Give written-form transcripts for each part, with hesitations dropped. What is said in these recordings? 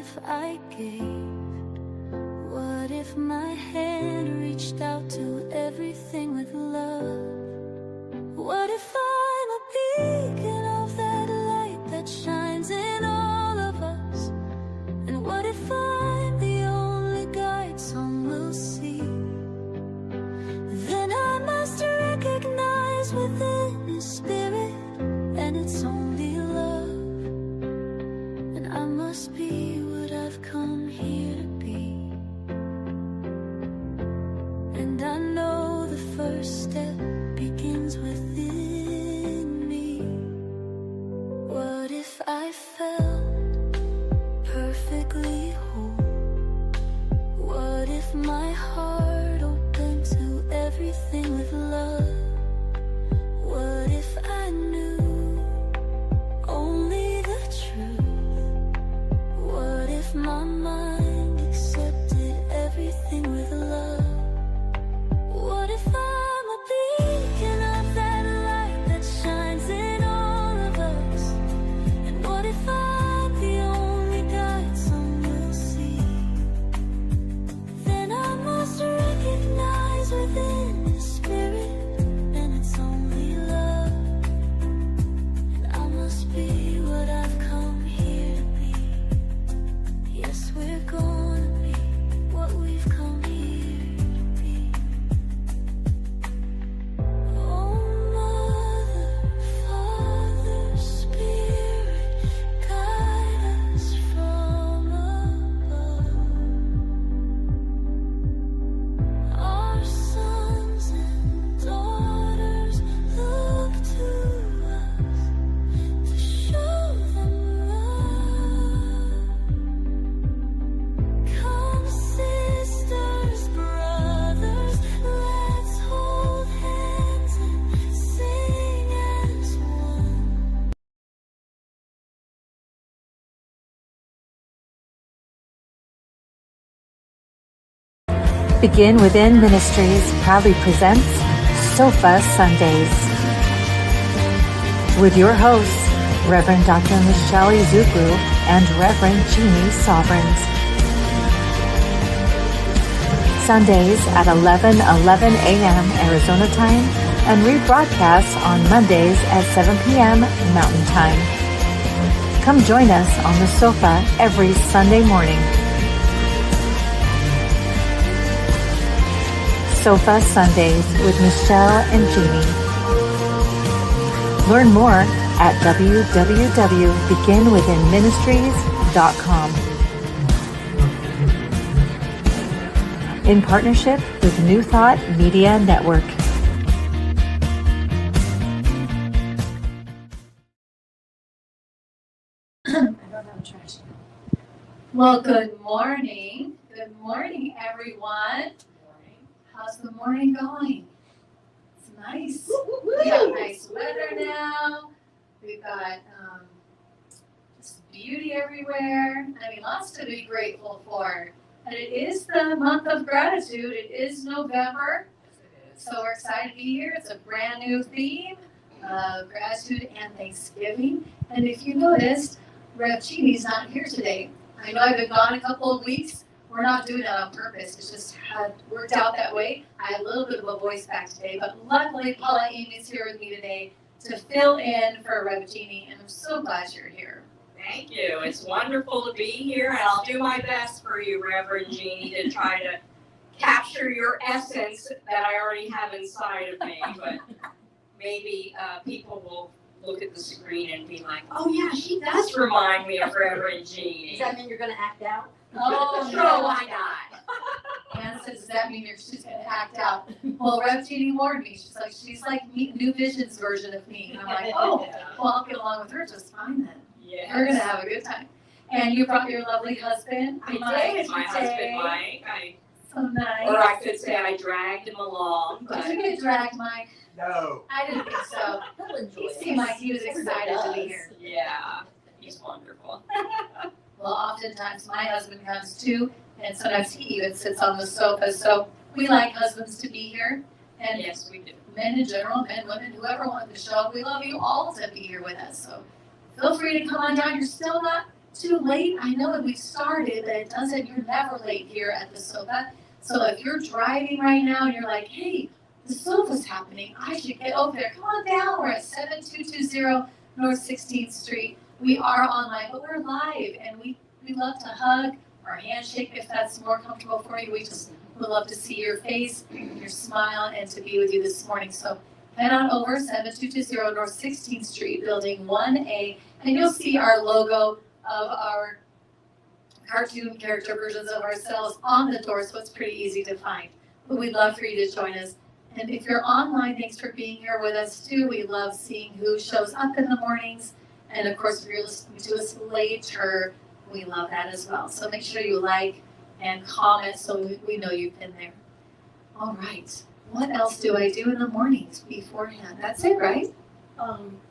if I gave? What if my hand reached out to everything with love? What if I'm a beacon of that light that shines in all of us? And what if I'm the only guide some will see? Then I must recognize within His Spirit, and it's only love. And I must be what I've come here to be. And I know the first step begins within me. What if I felt perfectly whole? What if my heart opened to everything with love? What if I knew only the truth? What if my mind accepted everything with love? What if I'm a beacon of that light that shines in all of us? And what if I'm the only guide some will see? Then I must recognize within His Spirit, and it's only love. And I must be what I've come here to be. Yes, we're gonna be what we've come here to be. Oh, Mother, Father, Spirit, guide us from above. Our sons and daughters look to us to show them love. Come, sisters, brothers, let's hold hands and sing as one. Begin Within Ministries proudly presents Sofa Sundays with your hosts, Reverend Dr. Michelle Izukwu and Reverend Jeannie Sovereigns. Sundays at 11:11 a.m. Arizona time and rebroadcasts on Mondays at 7 p.m. Mountain Time. Come join us on the sofa every Sunday morning. Sofa Sundays with Michelle and Jeannie. Learn more at www.beginwithinministries.com. In partnership with New Thought Media Network. Well, good morning. Good morning, everyone. How's the morning going? It's nice. We got nice weather now. We've got just beauty everywhere. I mean, lots to be grateful for. And it is the month of gratitude. It is November. So we're excited to be here. It's a brand new theme, gratitude and Thanksgiving. And if you noticed, Rev Jeannie's not here today. I know I've been gone a couple of weeks. We're not doing that on purpose. It's just had worked out that way. I had a little bit of a voice back today, but luckily Paula Emeigh is here with me today to fill in for Rev Jeannie, and I'm so glad you're here. Thank you. It's wonderful to be here, and I'll do my best for you, Reverend Jeannie, to try to capture your essence that I already have inside of me. But maybe people will look at the screen and be like, "Oh yeah, she does remind me of Reverend Jeannie." Does that mean you're going to act out? Oh, Sure, why not? Anna says, does that mean she's going to act out? Well, Rev Jeannie warned me. She's like New Vision's version of me. And I'm like, oh, well, I'll get along with her just fine then. Yes. We're going to have a good time. And you brought your lovely husband, I Mike, did. My today. husband, Mike. So nice. Or I could say I dragged him along. Did you get dragged, Mike? No. I didn't think so. He'll enjoy He it. seemed like he was excited to be here. Yeah, he's wonderful. Well, oftentimes my husband comes too, and sometimes he even sits on the sofa. So we like husbands to be here. And Yes, we do. men in general, men, women, whoever wanted to show up, we love you all to be here with us. So feel free to come on down. You're still not too late. I know that we started, but it doesn't, you're never late here at the sofa. So if you're driving right now and you're like, hey, the sofa's happening, I should get over there. Come on down. We're at 7220 North 16th Street. We are online, but we're live, and we love to hug or handshake if that's more comfortable for you. We just would love to see your face, your smile, and to be with you this morning. So head on over 7220 North 16th Street, Building 1A, and you'll see our logo of our cartoon character versions of ourselves on the door, so it's pretty easy to find. But we'd love for you to join us. And if you're online, thanks for being here with us too. We love seeing who shows up in the mornings. And of course, if you're listening to us later, we love that as well. So make sure you like and comment so we know you've been there. All right. What else do I do in the mornings beforehand? That's it, right?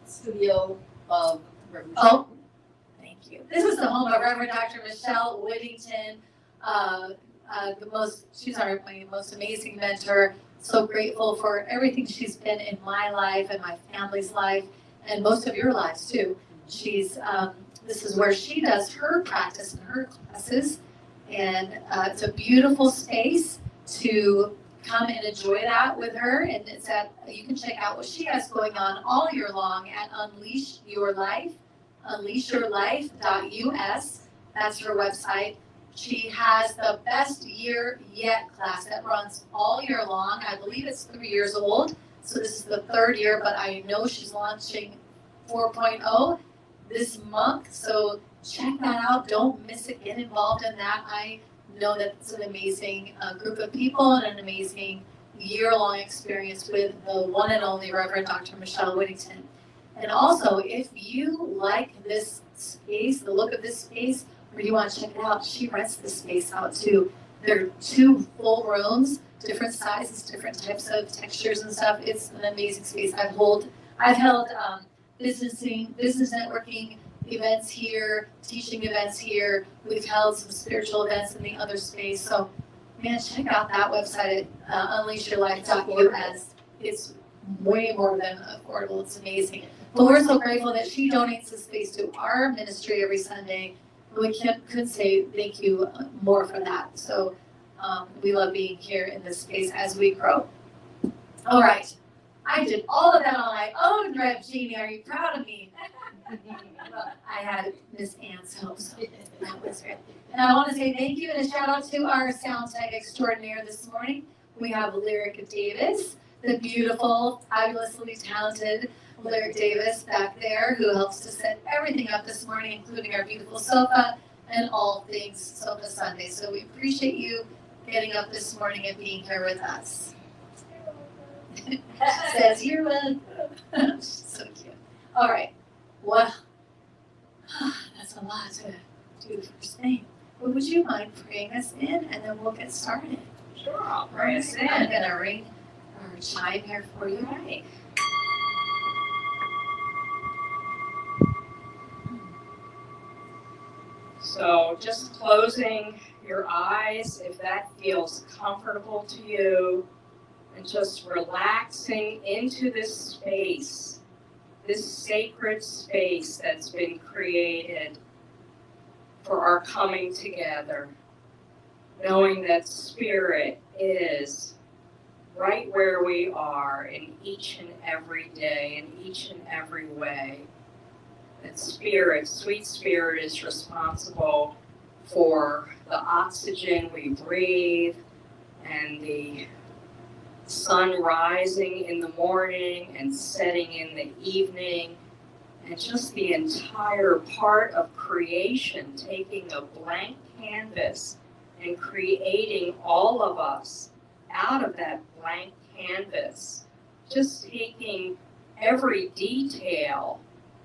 Studio of Reverend. Oh, thank you. This is the home of Reverend Dr. Michelle Whittington. She's my most amazing mentor. So grateful for everything she's been in my life and my family's life and most of your lives too. This is where she does her practice and her classes, and it's a beautiful space to come and enjoy that with her. And you can check out what she has going on all year long at Unleash Your Life, unleashyourlife.us. That's her website. She has the Best Year Yet class that runs all year long. I believe it's 3 years old, so this is the third year, but I know she's launching 4.0 this month, so check that out. Don't miss it. Get involved in that. I know that it's an amazing group of people and an amazing year-long experience with the one and only Reverend Dr. Michelle Whittington. And also, if you like this space, the look of this space, or you want to check it out, she rents this space out too. There are 2 full rooms, different sizes, different types of textures and stuff. It's an amazing space. I've held business networking events here, teaching events here. We've held some spiritual events in the other space. So, man, check out that website at unleashyourlife.us. It's way more than affordable. It's amazing. But we're so grateful that she donates the space to our ministry every Sunday. We couldn't say thank you more for that. So we love being here in this space as we grow. All right. I did all of that on my own, Rev Jeannie. Are you proud of me? Well, I had Miss Ann's help, so that was great. And I want to say thank you and a shout out to our sound tech extraordinaire this morning. We have Lyric Davis, the beautiful, fabulously talented Lyric Davis back there, who helps to set everything up this morning, including our beautiful sofa and all things Sofa Sunday. So we appreciate you getting up this morning and being here with us. Says you're welcome. So cute. All right. Well, that's a lot to do first thing. But would you mind praying us in, and then we'll get started? Sure, I'll pray us in. I'm going to ring our chime here for you. Right. So just closing your eyes, if that feels comfortable to you, and just relaxing into this space, this sacred space that's been created for our coming together, knowing that Spirit is right where we are in each and every day, in each and every way. That Spirit, sweet Spirit, is responsible for the oxygen we breathe and the sun rising in the morning and setting in the evening, and just the entire part of creation, taking a blank canvas and creating all of us out of that blank canvas, just taking every detail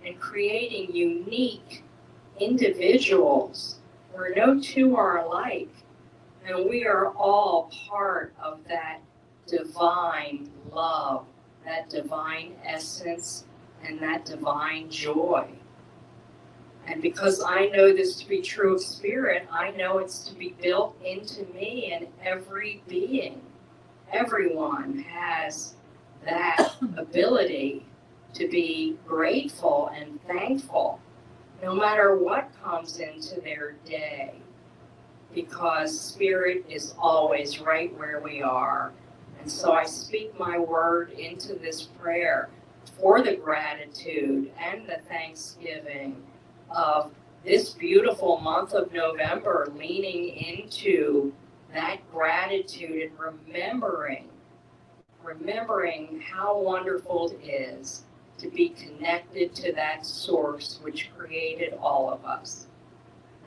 and creating unique individuals where no two are alike. And we are all part of that divine love, that divine essence, and that divine joy. And because I know this to be true of Spirit, I know it's to be built into me and every being. Everyone has that ability to be grateful and thankful. no matter what comes into their day, because Spirit is always right where we are. And so I speak my word into this prayer for the gratitude and the thanksgiving of this beautiful month of November, leaning into that gratitude and remembering how wonderful it is to be connected to that source which created all of us.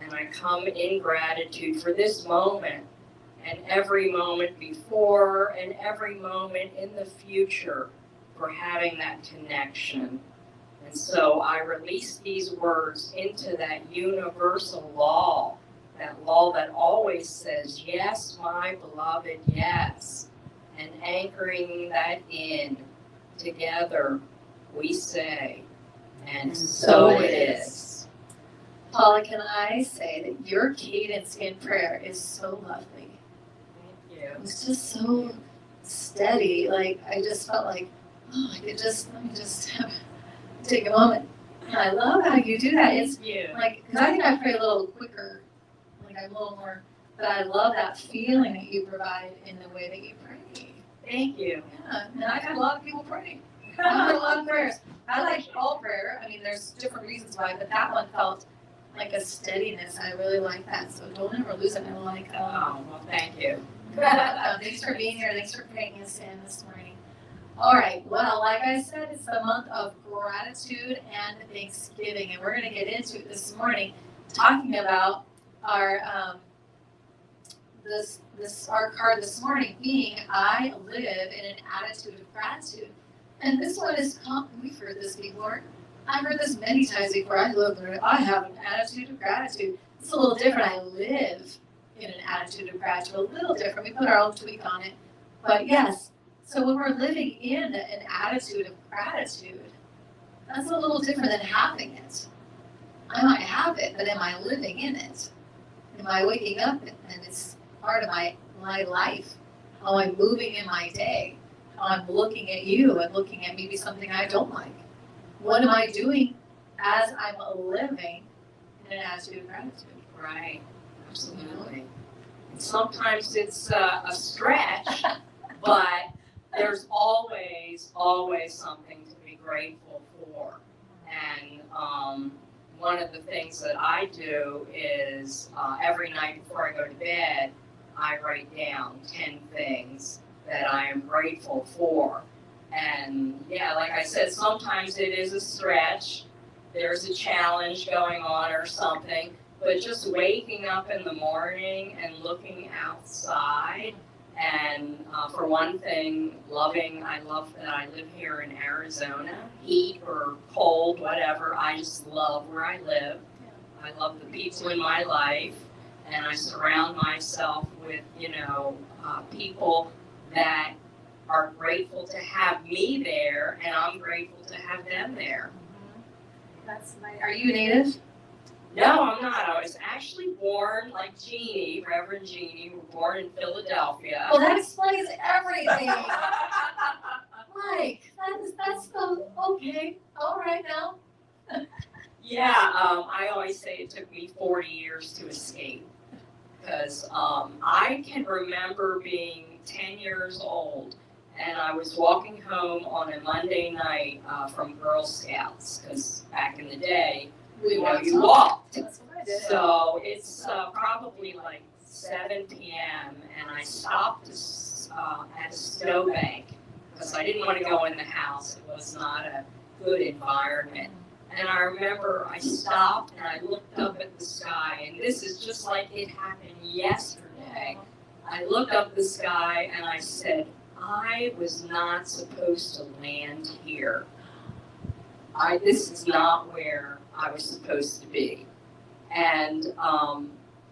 And I come in gratitude for this moment and every moment before and every moment in the future for having that connection. And so I release these words into that universal law that always says, yes, my beloved, yes. And anchoring that in together, we say, and so it is. Paula, can I say that your cadence in prayer is so lovely? Thank you. It's just so steady. Like, I just felt like, oh, let me just take a moment. And I love how you do that. It's you. like, because I think I pray a little quicker. Like, I'm a little more, but I love that feeling that you provide in the way that you pray. Thank you. Yeah, and I've had a lot of people praying. I've heard a lot of prayers. I like all prayer. I mean, there's different reasons why, but that one felt like a steadiness. I really like that. So don't ever lose it. I like Oh, well, thank you. thanks for being here. Thanks for bringing us in this morning. All right. Well, like I said, it's the month of gratitude and Thanksgiving, and we're going to get into it this morning, talking about our our card this morning being I live in an attitude of gratitude. And this one is we've heard this before. I've heard this many times before. I have an attitude of gratitude. It's a little different. I live in an attitude of gratitude. A little different. We put our own tweak on it. But yes, so when we're living in an attitude of gratitude, that's a little different than having it. I might have it, but am I living in it? Am I waking up and it's part of my life? How I'm moving in my day? How I'm looking at you and looking at maybe something I don't like? What am I doing as I'm living in an attitude of gratitude? Right, absolutely. And sometimes it's a stretch, but there's always something to be grateful for. And one of the things that I do is every night before I go to bed, I write down 10 things that I am grateful for. And yeah, like I said, sometimes it is a stretch. There's a challenge going on or something. But just waking up in the morning and looking outside, and for one thing, I love that I live here in Arizona, heat or cold, whatever. I just love where I live. I love the people in my life, and I surround myself with, people that are grateful to have me there, and I'm grateful to have them there. That's nice. Are you native? No, I'm not. I was actually born like Jeannie, Reverend Jeannie, born in Philadelphia. Well, that explains everything. Mike, that's the, okay, all right now. Yeah, I always say it took me 40 years to escape, because I can remember being 10 years old, and I was walking home on a Monday night from Girl Scouts, because back in the day, you walked. That's what I did. So it's probably like 7 p.m. and I stopped at a snowbank because I didn't want to go in the house. It was not a good environment. And I remember I stopped and I looked up at the sky, and this is just like it happened yesterday. I looked up the sky and I said, I was not supposed to land here. This is not where I was supposed to be. And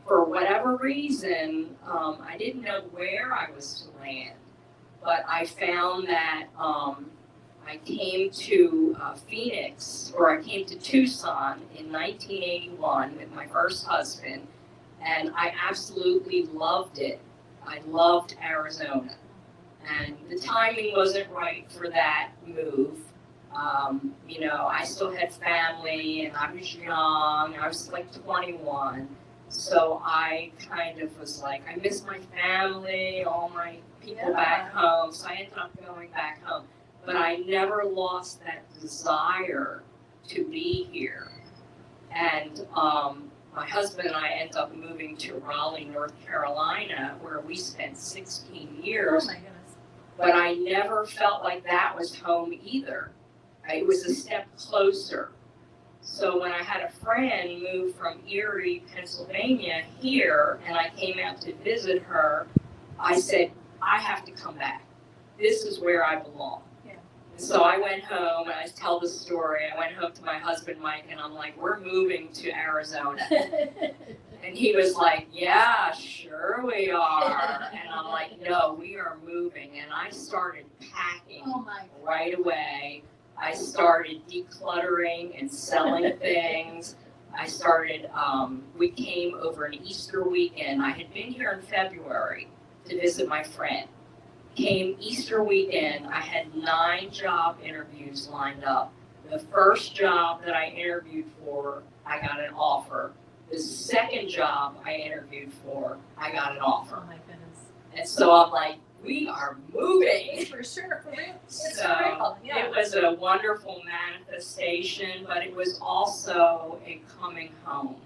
for whatever reason, I didn't know where I was to land. But I found that I came to Phoenix, or I came to Tucson in 1981 with my first husband, and I absolutely loved it. I loved Arizona. And the timing wasn't right for that move. You know, I still had family and I was young. I was like 21. So I kind of was like, I miss my family, all my people back home. So I ended up going back home. But I never lost that desire to be here. And my husband and I ended up moving to Raleigh, North Carolina, where we spent 16 years. Oh my goodness. But I never felt like that was home either. It was a step closer. So when I had a friend move from Erie, Pennsylvania here, and I came out to visit her, I said, I have to come back. This is where I belong. Yeah. So I went home, and I tell the story. I went home to my husband, Mike, and I'm like, we're moving to Arizona. And he was like, yeah, sure we are. And I'm like, no, we are moving. And I started packing Oh my right away. I started decluttering and selling things. I started, we came over an Easter weekend. I had been here in February to visit my friend. Came Easter weekend, I had 9 job interviews lined up. The first job that I interviewed for, I got an offer. The second job I interviewed for, I got an offer. Oh my goodness. And so I'm like, we are moving. For sure, for real. It's So real. Yeah. it was a wonderful manifestation, but it was also a coming home.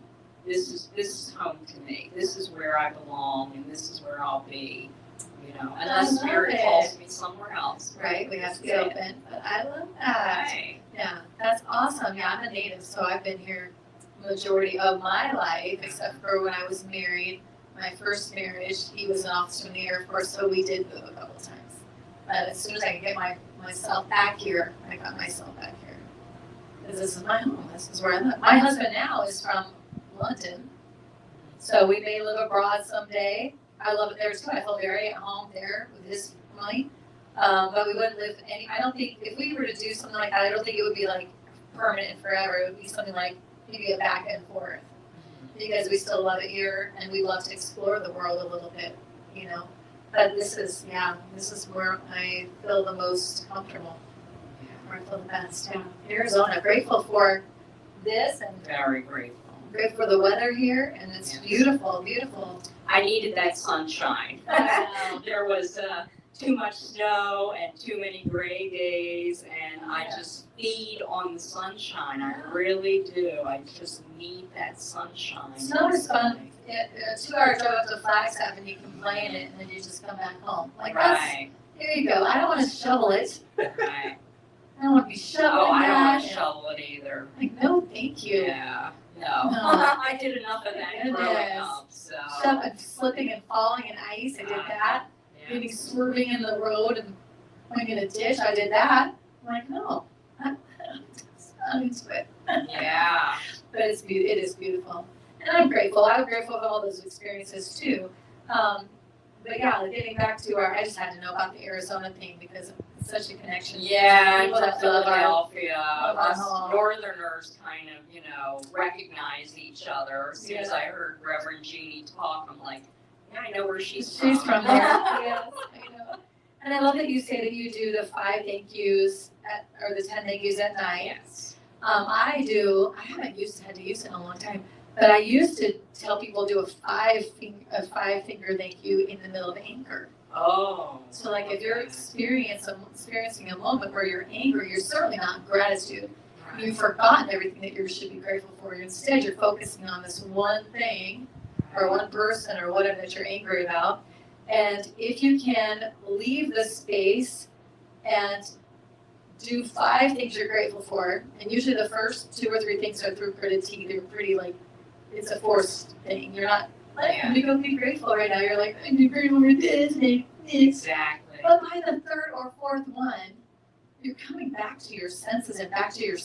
This is home to me. This is where I belong, and this is where I'll be. You know, unless love Spirit it. calls me somewhere else. Right, we have to be open. But I love that. Right. Yeah, that's awesome. Yeah, I'm a native, so I've been here majority of my life, except for when I was married. My first marriage, he was an officer in the Air Force, so we did move a couple of times. But as soon as I could get myself back here, I got myself back here. Because this is my home. This is where I live. My husband now is from London, so we may live abroad someday. I love it there too. I feel very at home there with his family. But we wouldn't live I don't think, if we were to do something like that, I don't think it would be like permanent and forever. It would be something like maybe a back and forth. Because we still love it here and we love to explore the world a little bit, you know. But this is where I feel the most comfortable, where I feel the best. Yeah. Arizona, grateful for this and Very grateful. grateful for the weather here, and it's Yes. beautiful, beautiful. I needed that sunshine. Wow. There was too much snow and too many gray days, and I just feed on the sunshine. I really do. I just need that sunshine. Snow is fun. A 2-hour drive up to Flagstaff and you can play in it, and then you just come back home. Like Right, there you go. I don't want to shovel it. right. I don't want to be shoveling Oh, I don't want to that. shovel it either. Like, no, thank you. Yeah, no. No. I did enough of that growing Goodness. up, so. Slipping and falling in ice. I did that. Yeah. Maybe swerving in the road and going in a ditch. I did that. I'm like, no, I'm into it. Yeah. But it is beautiful. And I'm grateful. I'm grateful for all those experiences too. But yeah, getting back to I just had to know about the Arizona thing because it's such a connection. Yeah, People that to love our- Philadelphia, love our us home. Northerners kind of, recognize each other. As soon as I heard Reverend Jeannie talk, I'm like, yeah, I know where she's from. She's from there. Yes, I know. And I love that you say that you do the 5 thank yous or the 10 thank yous at night. Yes. I haven't had to use it in a long time, but I used to tell people do a 5-finger thank you in the middle of anger. Oh. So like if you're experiencing a moment where you're angry, you're certainly not in gratitude. Right. You've forgotten everything that you should be grateful for. Instead, you're focusing on this one thing or one person or whatever that you're angry about. And if you can leave the space and do 5 things you're grateful for, and usually the first 2 or 3 things are through critique. They're pretty it's a forced thing. You're not like, I'm gonna go be grateful right now. You're like, I'm grateful for this. Exactly. But by the 3rd or 4th one, you're coming back to your senses and back to your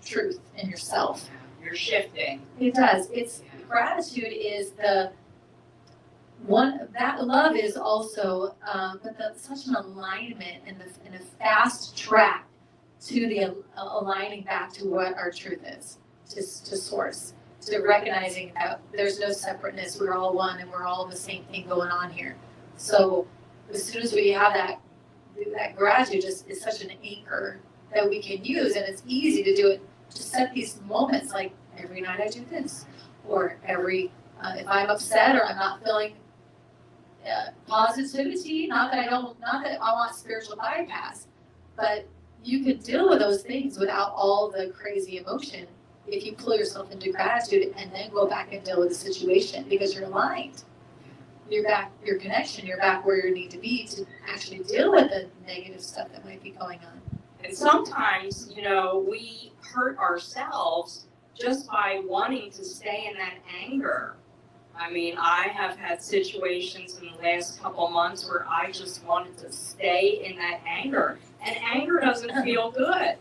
truth and yourself. You're shifting. It does. Gratitude is the one that love is also, but such an alignment and a fast track to the aligning back to what our truth is, to source, to recognizing that there's no separateness. We're all one and we're all the same thing going on here. So as soon as we have that gratitude is such an anchor that we can use, and it's easy to do it, to set these moments, like every night I do this, or every, if I'm upset or I'm not feeling positivity, not that I want spiritual bypass, but you can deal with those things without all the crazy emotion if you pull yourself into gratitude and then go back and deal with the situation, because you're aligned. You're back, your connection, you're back where you need to be to actually deal with the negative stuff that might be going on. And sometimes, we hurt ourselves just by wanting to stay in that anger. I mean, I have had situations in the last couple months where I just wanted to stay in that anger. And anger doesn't feel good.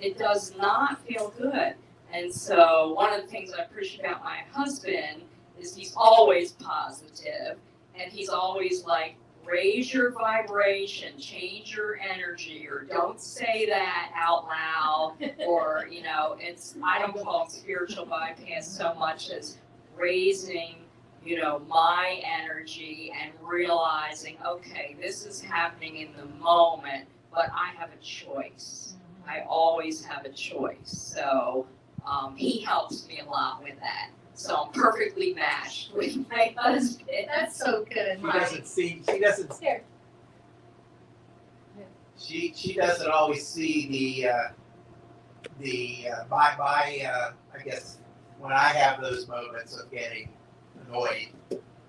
It does not feel good. And so one of the things I appreciate about my husband is he's always positive, and he's always like, raise your vibration, change your energy, or don't say that out loud, or, I don't call it spiritual bypass so much as raising, my energy and realizing, okay, this is happening in the moment, but I have a choice. I always have a choice. So he helps me a lot with that. So I'm perfectly matched with my husband. That's so good. She doesn't always see I guess when I have those moments of getting annoyed,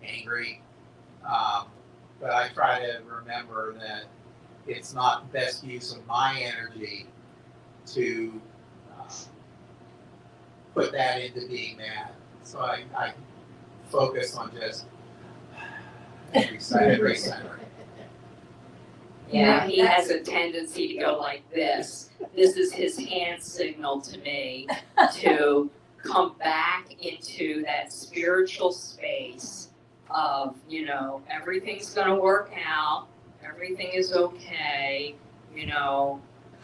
angry, but I try to remember that it's not the best use of my energy to put that into being mad. So I focus on just every center. Yeah, he has a tendency to go like this. This is his hand signal to me to come back into that spiritual space of, everything's going to work out, everything is okay,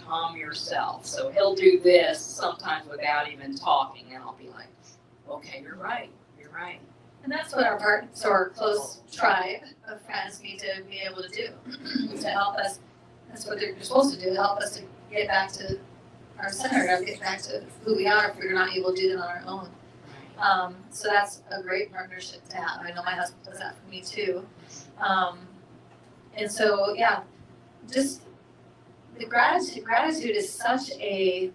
calm yourself. So he'll do this sometimes without even talking, and I'll be like, okay, you're right. And that's what our close tribe of friends need to be able to do, to help us. That's what they're supposed to do, to help us to get back to our center, get back to who we are if we're not able to do it on our own. So that's a great partnership to have. I know my husband does that for me too. And so, yeah, just the gratitude is such a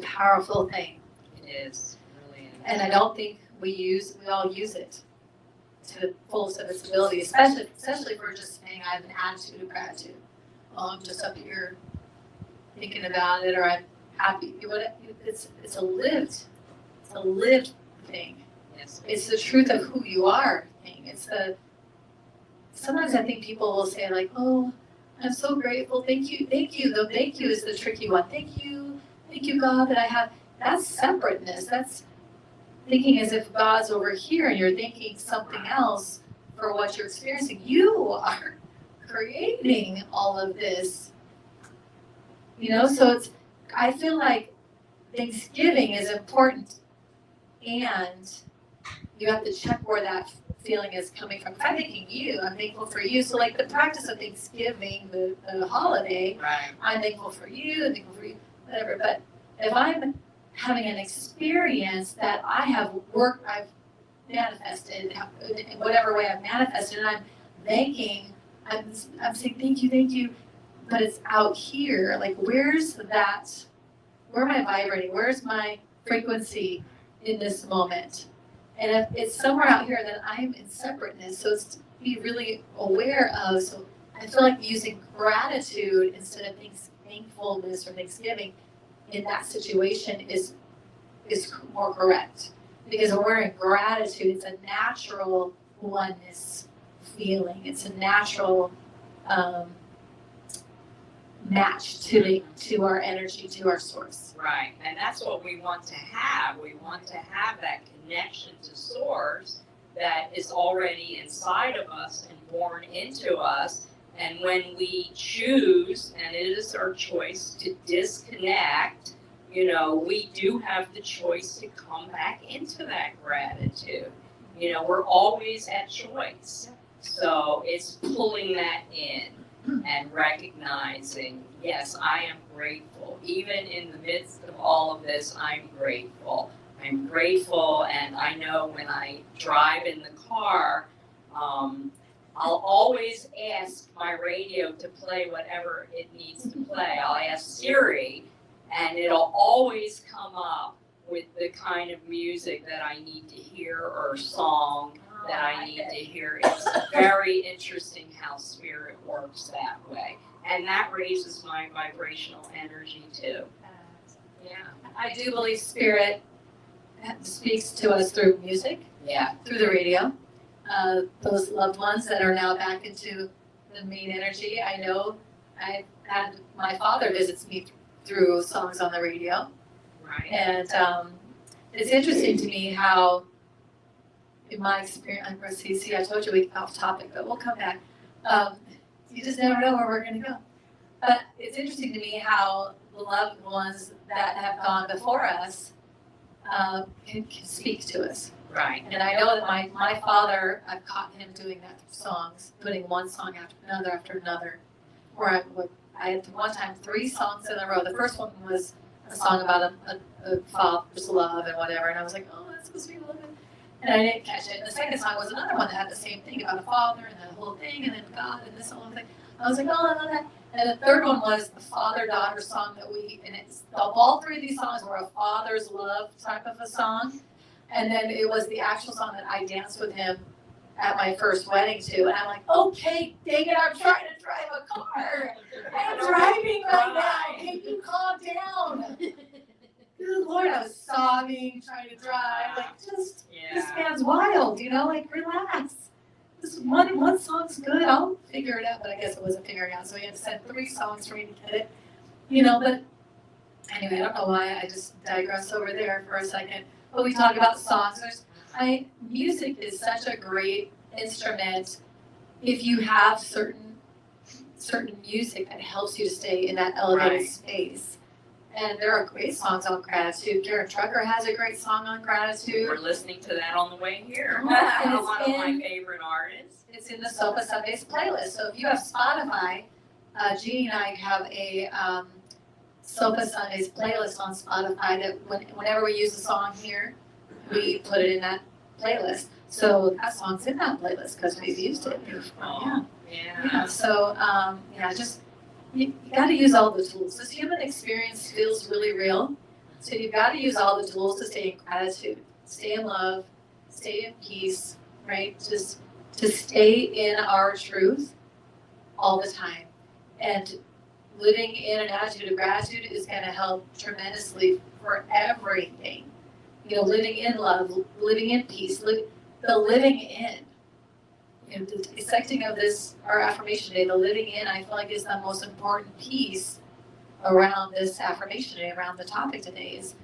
powerful thing. It is, really is. And I don't think we all use it to the fullest of its ability, especially if we're just saying I have an attitude of gratitude. Well, I'm just up here thinking about it, or I'm happy. It's a lived thing. Yes. It's the truth of who you are thing. Sometimes I think people will say like, oh, I'm so grateful, thank you. The thank you is the tricky one. Thank you God that I have. That's separateness. That's thinking as if God's over here and you're thinking something else for what you're experiencing. You are creating all of this. So I feel like Thanksgiving is important, and you have to check where that feeling is coming from. If I'm thinking I'm thankful for you. So like the practice of Thanksgiving, the holiday, Right. I'm thankful for you, whatever. But if I'm having an experience that I've manifested, in whatever way I've manifested, and I'm thanking, I'm saying thank you, but it's out here. Like where am I vibrating? Where's my frequency in this moment? And if it's somewhere out here, then I'm in separateness. So it's to be really aware of. So I feel like using gratitude instead of thankfulness or Thanksgiving in that situation is more correct. Because when we're in gratitude, it's a natural oneness feeling. It's a natural match to our energy, to our source. Right, and that's what we want to have. We want to have that connection to source that is already inside of us and born into us. And when we choose, and it is our choice to disconnect, we do have the choice to come back into that gratitude. We're always at choice. So it's pulling that in. and recognizing, yes, I am grateful. Even in the midst of all of this, I'm grateful. I'm grateful, and I know when I drive in the car, I'll always ask my radio to play whatever it needs to play. I'll ask Siri, and it'll always come up with the kind of music that I need to hear or song that I need to hear. It's very interesting how spirit works that way. And that raises my vibrational energy too. Yeah. I do believe spirit speaks to us through music, Yeah. through the radio. Those loved ones that are now back into the main energy. I know I've had my father visits me through songs on the radio. Right. And it's interesting to me how, in my experience, I told you we got off topic, but we'll come back. You just never know where we're going to go. But it's interesting to me how the loved ones that have gone before us can speak to us. Right. And I know that my father, I've caught him doing that through songs, putting one song after another, where I had one time 3 songs in a row. The first one was a song about a father's love and whatever, and I was like, oh, that's supposed to be love. And I didn't catch it. And the second song was another one that had the same thing about a father and that whole thing, and then God and this whole thing. I was like, oh, I love that. And the third one was the father-daughter song and it's all 3 of these songs were a father's love type of a song. And then it was the actual song that I danced with him at my first wedding to. And I'm like, okay, dang it, I'm trying to drive a car. I'm driving right now. Can you calm down? Good Lord, I was sobbing, trying to drive. Like, this man's wild, like, relax. This one song's good, I'll figure it out. But I guess it wasn't figuring out, so he had to send 3 songs for me to get it. But anyway, I don't know why I just digressed over there for a second. But we talk about songs. Music is such a great instrument if you have certain music that helps you to stay in that elevated space. And there are great songs on gratitude. Karen Trucker has a great song on gratitude. We're listening to that on the way here. And One of my favorite artists. It's in the Sofa Sundays playlist. So if you have Spotify, Jeannie and I have a Sofa Sundays playlist on Spotify that whenever we use a song here, we put it in that playlist. So that song's in that playlist because we've used it before. Yeah. So just you got to use all the tools. This human experience feels really real. So you've got to use all the tools to stay in gratitude, stay in love, stay in peace, right? Just to stay in our truth all the time. And living in an attitude of gratitude is going to help tremendously for everything. Living in love, living in peace, the living in. The dissecting of this, our affirmation day, the living in, I feel like is the most important piece around this affirmation day, around the topic today is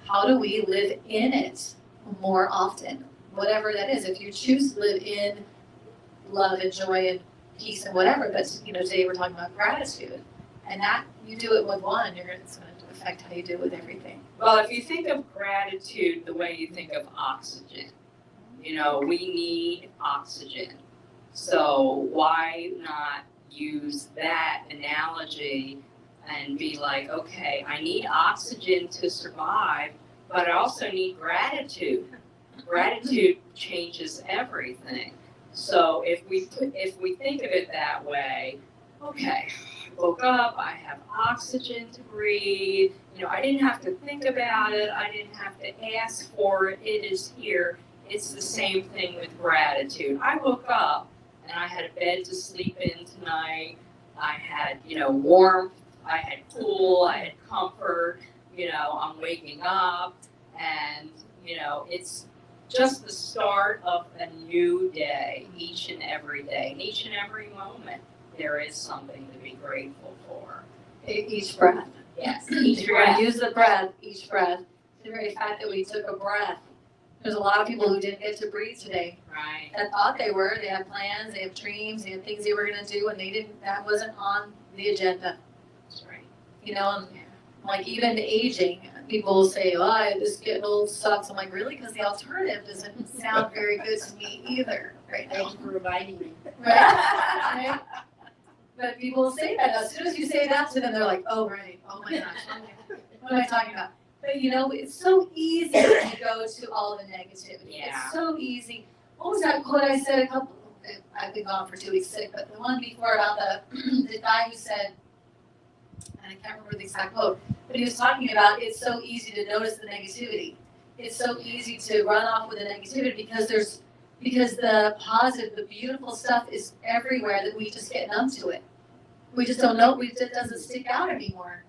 how do we live in it more often? Whatever that is. If you choose to live in love and joy and peace and whatever, but today we're talking about gratitude. And that you do it with one, it's going to affect how you do it with everything. Well, if you think of gratitude the way you think of oxygen, we need oxygen. So why not use that analogy and be like, okay, I need oxygen to survive, but I also need gratitude. Gratitude changes everything. So if we think of it that way, okay, I woke up, I have oxygen to breathe, I didn't have to think about it, I didn't have to ask for it, it is here. It's the same thing with gratitude. I woke up and I had a bed to sleep in tonight, I had, warmth, I had cool, I had comfort, I'm waking up and, it's just the start of a new day, each and every day, and each and every moment. There is something to be grateful for. Each breath. Yes, If you're going to use the breath, each breath. The very fact that we took a breath. There's a lot of people who didn't get to breathe today. Right. That thought they were. They had plans, they had dreams, they had things they were going to do, and they didn't. That wasn't on the agenda. That's right. And like even aging, people will say, "Oh, this getting old sucks." I'm like, really? Because the alternative doesn't sound very good to me either right now. Thank you for reminding me. Right? But people say that. As soon as you say that to them, they're like, oh, right. Oh my gosh. What am I talking about? But you know, it's so easy to go to all the negativity. Yeah. It's so easy. What was that quote I said I've been gone for 2 weeks sick, but the one before about the guy who said, and I can't remember the exact quote, but he was talking about it's so easy to notice the negativity. It's so easy to run off with the negativity because the positive, the beautiful stuff is everywhere that we just get numb to it. We just don't know, it doesn't stick out anymore.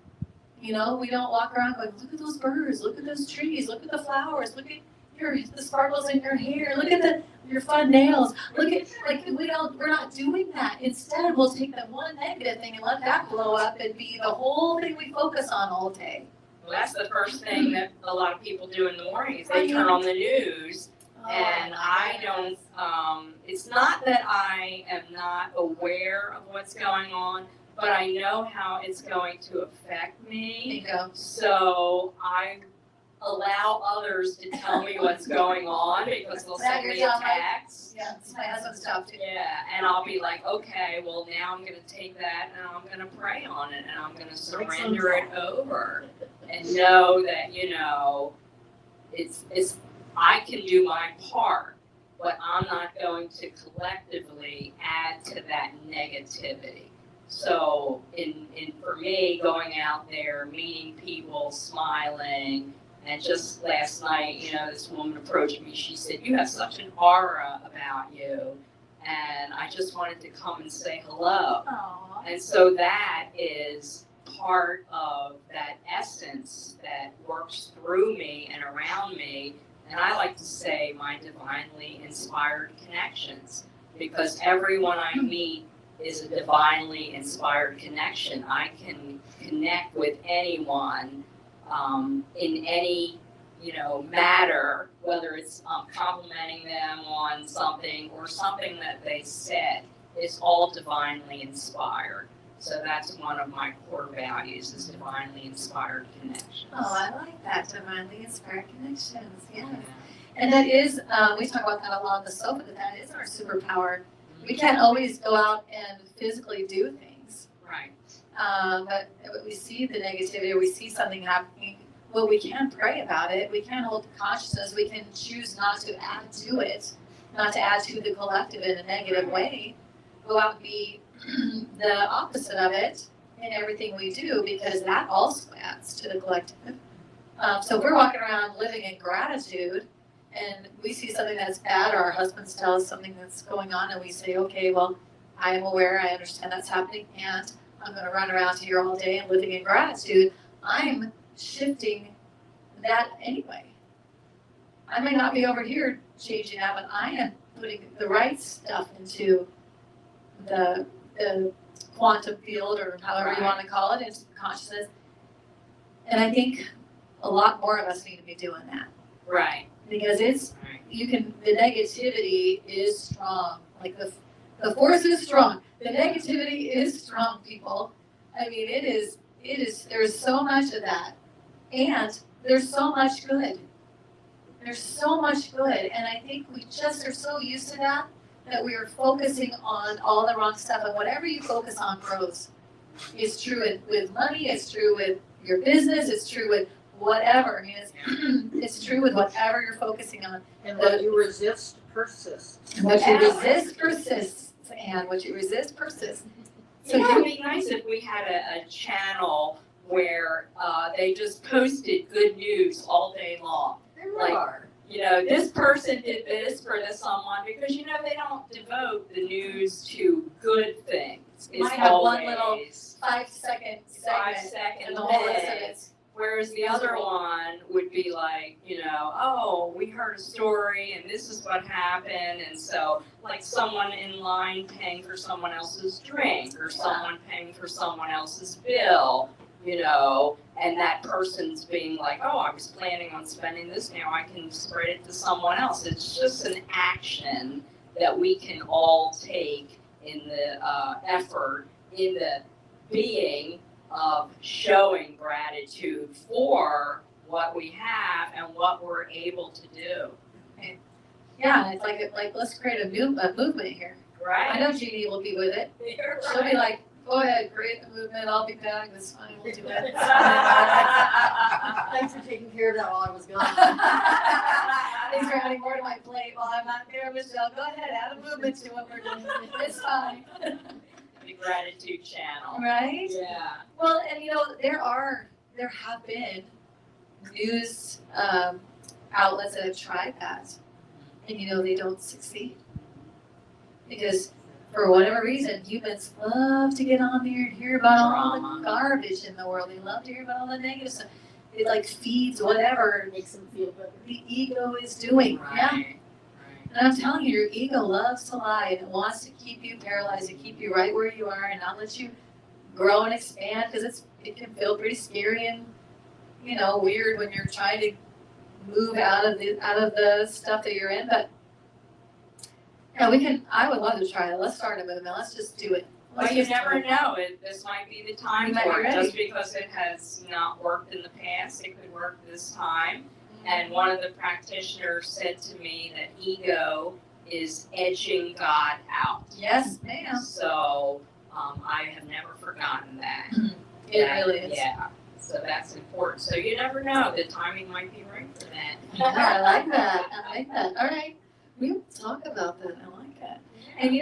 You know, we don't walk around going, look at those birds, look at those trees, look at the flowers, look at the sparkles in your hair, look at your fun nails, look at, we're not doing that. Instead, we'll take that one negative thing and let that blow up and be the whole thing we focus on all day. Well, that's the first thing that a lot of people do in the morning is they turn on the news. And I don't, it's not that I am not aware of what's going on, but I know how it's going to affect me. Bingo. So I allow others to tell me what's going on because they'll send me a text. Yeah, it's my husband's job too. Yeah, and I'll be like, okay, well now I'm gonna take that and I'm gonna pray on it and I'm gonna surrender it over and know that, you know, it's I can do my part, but I'm not going to collectively add to that negativity. So for me, going out there, meeting people, smiling, and just last night, you know, this woman approached me, she said, you have such an aura about you, and I just wanted to come and say hello. Aww. And so that is part of that essence that works through me and around me. And I like to say my divinely inspired connections, because everyone I meet is a divinely inspired connection. I can connect with anyone in any, you know, matter, whether it's complimenting them on something or something that they said. It's all divinely inspired. So that's one of my core values, is divinely inspired connections. Oh, I like that, divinely inspired connections, yes. And that is, we talk about that a lot on the sofa, that is our superpower. We can't always go out and physically do things. Right. But we see the negativity, or we see something happening, well, we can pray about it, we can hold the consciousness, we can choose not to add to it, not to add to the collective in a negative way. Go out and be the opposite of it in everything we do, because that also adds to the collective. So if we're walking around living in gratitude and we see something that's bad, or our husbands tell us something that's going on, and we say, okay, well, I am aware, I understand that's happening, and I'm going to run around here all day and living in gratitude, I'm shifting that anyway. I may not be over here changing that, but I am putting the right stuff into the quantum field, or however you want to call it, into consciousness. And I think a lot more of us need to be doing that. Right. Because the negativity is strong. Like the force is strong. The negativity is strong, people. I mean, it is, there's so much of that. And there's so much good. There's so much good. And I think we just are so used to that we are focusing on all the wrong stuff. And whatever you focus on grows. It's true with money, it's true with your business, it's true with whatever. I mean, it's true with whatever you're focusing on. And what you resist persists. What you resist persists, and what you resist persists. So it would be nice if we had a channel where they just posted good news all day long. Like, you know, this person did this for someone, because, you know, they don't devote the news to good things. It's might have always one little 5-second segment, and the whole rest of it. Whereas the other one would be like, you know, oh, we heard a story and this is what happened. And so, like, someone in line paying for someone else's drink, or someone paying for someone else's bill, you know, and that person's being like, oh, I was planning on spending this, now I can spread it to someone else. It's just an action that we can all take in the effort, in the being of showing gratitude for what we have and what we're able to do. Okay. Yeah, it's like let's create a movement here. Right. I know Jeannie will be with it. You're She'll be right. like, Go ahead, create the movement. I'll be back. That's fine. We'll do it. Thanks for taking care of that while I was gone. Thanks for adding more to my plate while I'm not there, Michelle. Go ahead, add a movement to what we're doing. It's fine. The gratitude channel. Right? Yeah. Well, and there have been news outlets that have tried that, and they don't succeed because for whatever reason, humans love to get on there and hear about all the garbage in the world. They love to hear about all the negative stuff. It like feeds whatever Makes them feel better. the ego is doing. Right. Yeah. Right. And I'm telling you, your ego loves to lie and it wants to keep you paralyzed, to keep you right where you are and not let you grow and expand because it can feel pretty scary and weird when you're trying to move out of the stuff that you're in. But yeah, I would love to try it. Let's start a movement. Let's just do it. Well, you never know. This might be the time You might for be it. ready. Just because it has not worked in the past, it could work this time. And one of the practitioners said to me that ego is edging God out. Yes, ma'am. So I have never forgotten that. It really is. Yeah. So that's important. So you never know. The timing might be right for that. I like that. All right. We'll talk about that. I like that. And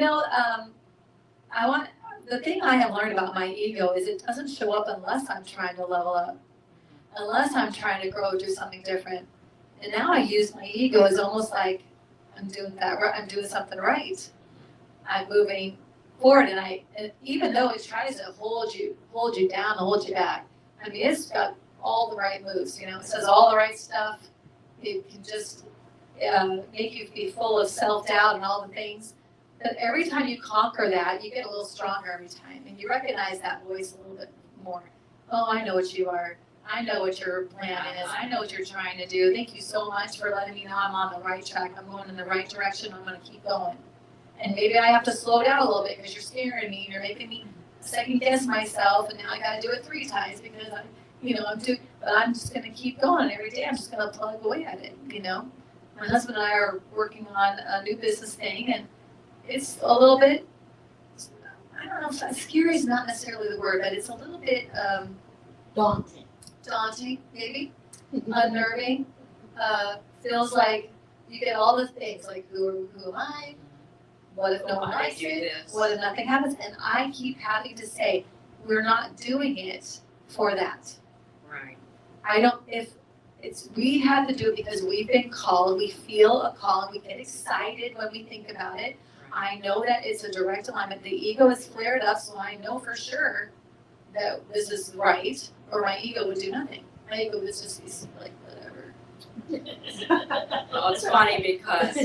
the thing I have learned about my ego is it doesn't show up unless I'm trying to level up, unless I'm trying to grow, do something different. And now I use my ego as almost like I'm doing that right. I'm doing something right. I'm moving forward, and even though it tries to hold you down, hold you back. I mean, it's got all the right moves. It says all the right stuff. It can just make you be full of self-doubt and all the things. But every time you conquer that, you get a little stronger every time. And you recognize that voice a little bit more. Oh, I know what you are. I know what your plan is. I know what you're trying to do. Thank you so much for letting me know I'm on the right track. I'm going in the right direction. I'm going to keep going. And maybe I have to slow down a little bit because you're scaring me. You're making me second guess myself. And now I got to do it 3 times because but I'm just going to keep going every day. I'm just going to plug away at it. My husband and I are working on a new business thing, and it's a little bit, I don't know if scary is not necessarily the word, but it's a little bit daunting, maybe, unnerving. Feels like you get all the things, like who am I? What if no one likes it? What if nothing happens? And I keep having to say, we're not doing it for that. Right. We have to do it because we've been called, we feel a call, and we get excited when we think about it. I know that it's a direct alignment. The ego is flared up, so I know for sure that this is right, or my ego would do nothing. My ego would just be like, whatever. Well, it's funny because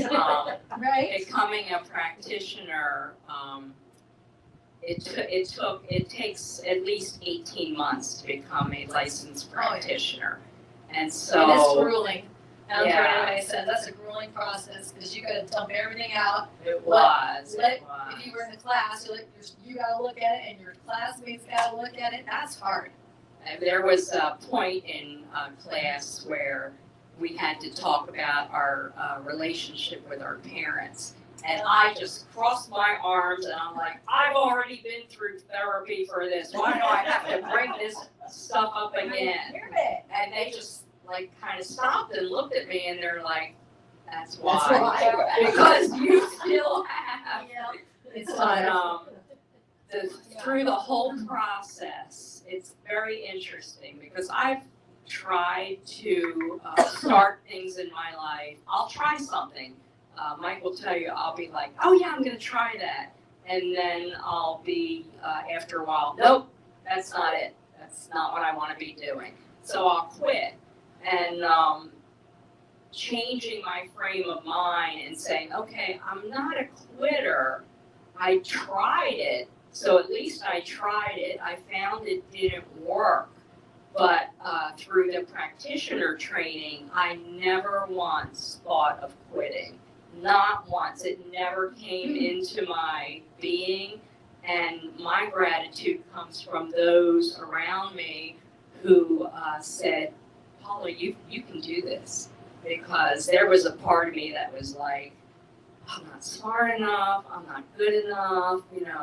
Right? becoming a practitioner, it takes at least 18 months to become a licensed practitioner. And so And it's grueling. I don't care what Yeah. anybody says, that's a grueling process, because you gotta dump everything out. it was. If you were in the class, you gotta look at it, and your classmates gotta look at it, that's hard. And there was a point in class where we had to talk about our relationship with our parents. And I just crossed my arms and I'm like, I've already been through therapy for this. Why do I have to bring this stuff up again? And they just kind of stopped and looked at me and they're like, that's why. Because you still have. It's But through the whole process, it's very interesting because I've tried to start things in my life. I'll try something. Mike will tell you, I'll be like, oh yeah, I'm going to try that. And then I'll be, after a while, nope, that's not it. That's not what I want to be doing. So I'll quit. And changing my frame of mind and saying, okay, I'm not a quitter. I tried it. So at least I tried it. I found it didn't work. But through the practitioner training, I never once thought of quitting. Not once. It never came into my being. And my gratitude comes from those around me who said, Paula, you can do this. Because there was a part of me that was like, I'm not smart enough, I'm not good enough,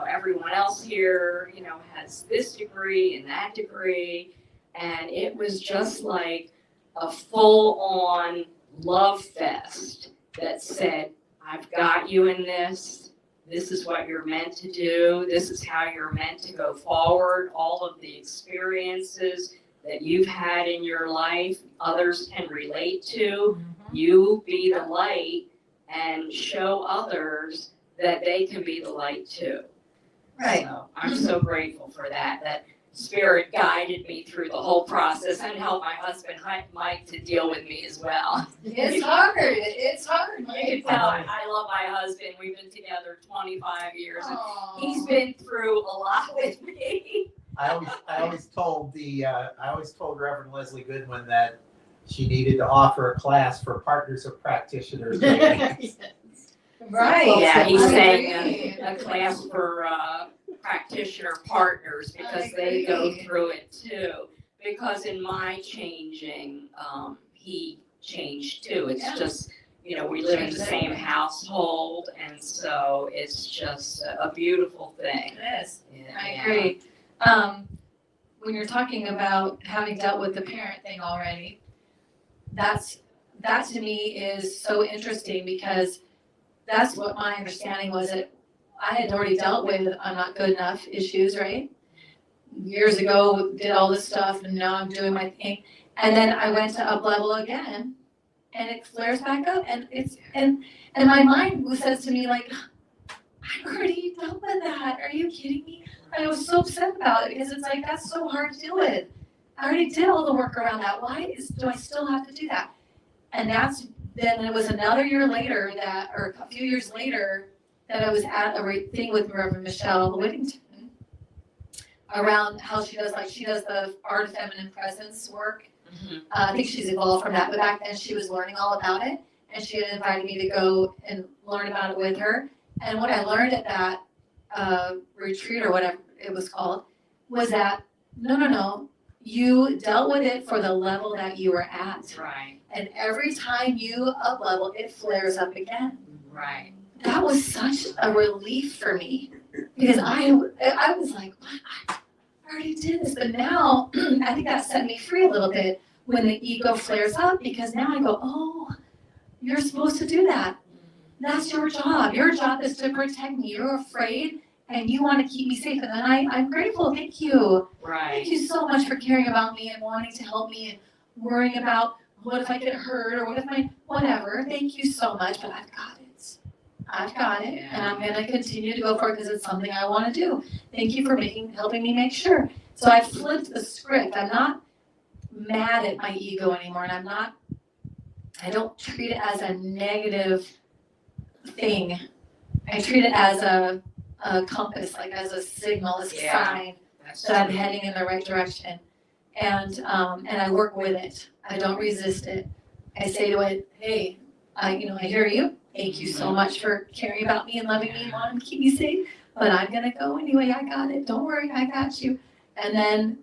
everyone else here, has this degree and that degree. And it was just like a full-on love fest that said, I've got you in this. This is what you're meant to do. This is how you're meant to go forward. All of the experiences that you've had in your life, others can relate to. You be the light and show others that they can be the light too. Right. So I'm so grateful for that. That Spirit guided me through the whole process and helped my husband Mike to deal with me as well. It's hard. It's hard. You can tell I love my husband. We've been together 25 years. And he's been through a lot with me. I always told Reverend Leslie Goodwin that she needed to offer a class for partners of practitioners. Right. Yeah, he's I saying agree. a class for practitioner partners because they go through it too. Because in my changing, he changed too. It's just, we live in the same household, and so it's just a beautiful thing. It is. Yeah, I yeah. agree. When you're talking about having dealt with the parent thing already, that to me is so interesting because that's what my understanding was, that I had already dealt with I'm not good enough issues, right? Years ago, did all this stuff, and now I'm doing my thing. And then I went to up level again, and it flares back up, and and my mind says to me like, I already dealt with that. Are you kidding me? I was so upset about it because it's like, that's so hard to deal with. I already did all the work around that. Do I still have to do that? And then it was another year later or a few years later that I was at a thing with Reverend Michelle Whittington around how she does the art of feminine presence work. Mhm. I think she's evolved from that, but back then she was learning all about it, and she had invited me to go and learn about it with her. And what I learned at that retreat or whatever it was called was that no, you dealt with it for the level that you were at, Right, and every time you up level, it flares up again. right. That was such a relief for me because I was like, what? I already did this, but now I think that set me free a little bit when the ego flares up, because now I go, oh, you're supposed to do that. That's your job. Your job is to protect me. You're afraid and you want to keep me safe. And then I'm grateful. Thank you. Right. Thank you so much for caring about me and wanting to help me and worrying about what if I get hurt or what if whatever. Thank you so much, but I've got it. And I'm going to continue to go for it because it's something I want to do. Thank you for helping me make sure. So I flipped the script. I'm not mad at my ego anymore, and I don't treat it as a negative thing. I treat it as a compass, like as a signal, as a sign that I'm heading in the right direction. And I work with it. I don't resist it. I say to it, hey, I hear you. Thank you so much for caring about me and loving me and wanting to keep me safe. But I'm gonna go anyway. I got it. Don't worry, I got you. And then